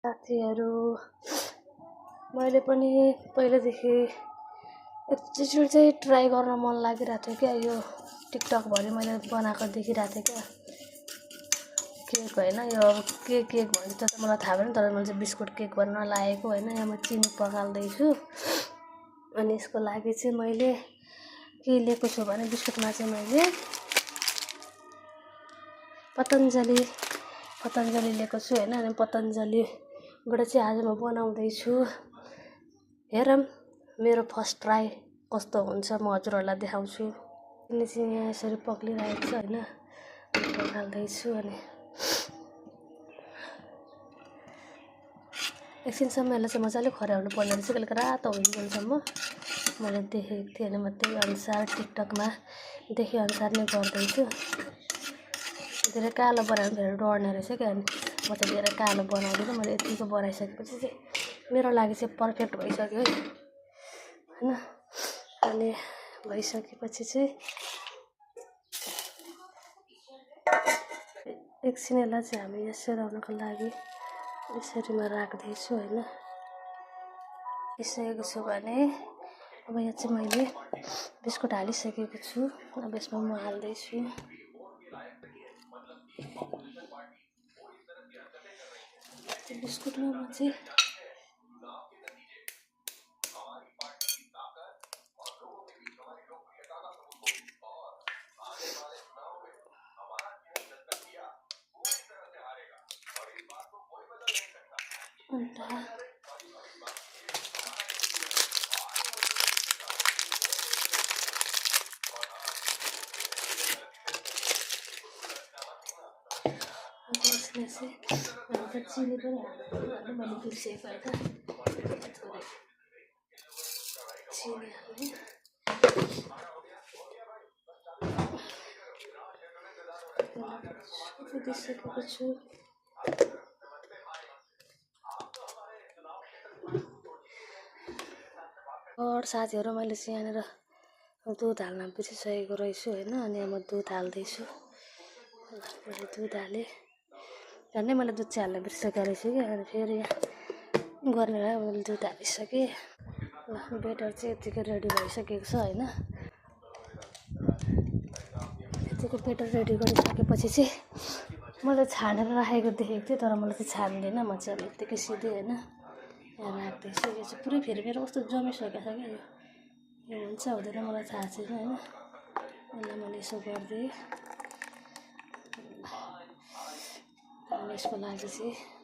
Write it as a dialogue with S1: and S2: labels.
S1: साथीहरू मैले पनि पहिलेदेखि एकचोटि चाहिँ ट्राई गर्न मन लागिरहेको थियो क्या यो टिकटकभरि मैले बनाएको देखिरहेको थिएँ क्या केक होइन यो अब के केक भन्छ त्यो त मलाई थाहा भएन तर मैले चाहिँ बिस्कुट केक बनाउन लागेको होइन यहाँ म चिनी पखाल्दैछु अनि यसको लागि चाहिँ मैले के लिएको छु भने बिस्कुटमा चाहिँ मैले पतञ्जली लिएको छु होइन अनि पतञ्जलीबाट चाहिँ आज म बनाउँदैछु हेरौँ मेरो फर्स्ट ट्राई कस्तो हुन्छ म हजुरहरूलाई देखाउँछु अनि चाहिँ यहाँ यसरी पक्लिरहेको छ होइन पखाल्दैछु अनि एकछिनसम्म यसलाई चाहिँ मजाले खर्याउनु पर्ने रहेछ बेलुका रातो हुन्जेलसम्म मैले देखेको थिएँ होइन म त्यही अनुसार टिकटकमा देखेअनुसार नै गर्दैछु धेरै कालो बनायो भने धेरै डढ्ने रहेछ क्या अनि म चाहिँ धेरै कालो बनाउँदिनँ मैले यतिको बनाइसकेपछि चाहिँ मेरो लागि चाहिँ पर्फेक्ट भइसक्यो है होइन अनि भइसकेपछि चाहिँ एकछिन यसलाई चाहिँ हामी यसरी आउनको लागि यसरी म राख्दैछु होइन यसरी छु भने अब यहाँ चाहिँ मैले बिस्कुट हालिसकेको छु अब यसमा म हाल्दैछु बिस्कुटमा म चाहिँ यसमा चाहिँ हल्का चिनी पनि हाल्नु मैले बिर्सेको होइन चिनी हाल्ने दिइसकेको छु साथीहरू मैले चाहिँ यहाँनिर दुध हाल्न बिर्सिसकेको रहेछु होइन अनि म दुध हाल्दैछु मैले दुध हालेँ झन्डै मैले दुध चाहिँ हाल्न बिर्सेको रहेछु कि अनि फेरि यहाँ गर्ने भए मैले दुध हालिसकेँ ल बेटर चाहिँ यतिको रेडी भइसकेको छ होइन यतिको बेटर रेडी गरिसकेपछि चाहिँ मैले छानेर राखेको देखेको थिएँ तर मैले चाहिँ छान्दिनँ म चाहिँ अब यत्तिकै सिधै होइन यहाँ राख्दैछु यो चाहिँ पुरै फेरि मेरो कस्तो जमिसकेको छ क्या यो हुन्छ हुँदैन मलाई थाहा छैन होइन यसलाई मैले यसो गरिदिएँ अनि यसको लागि चाहिँ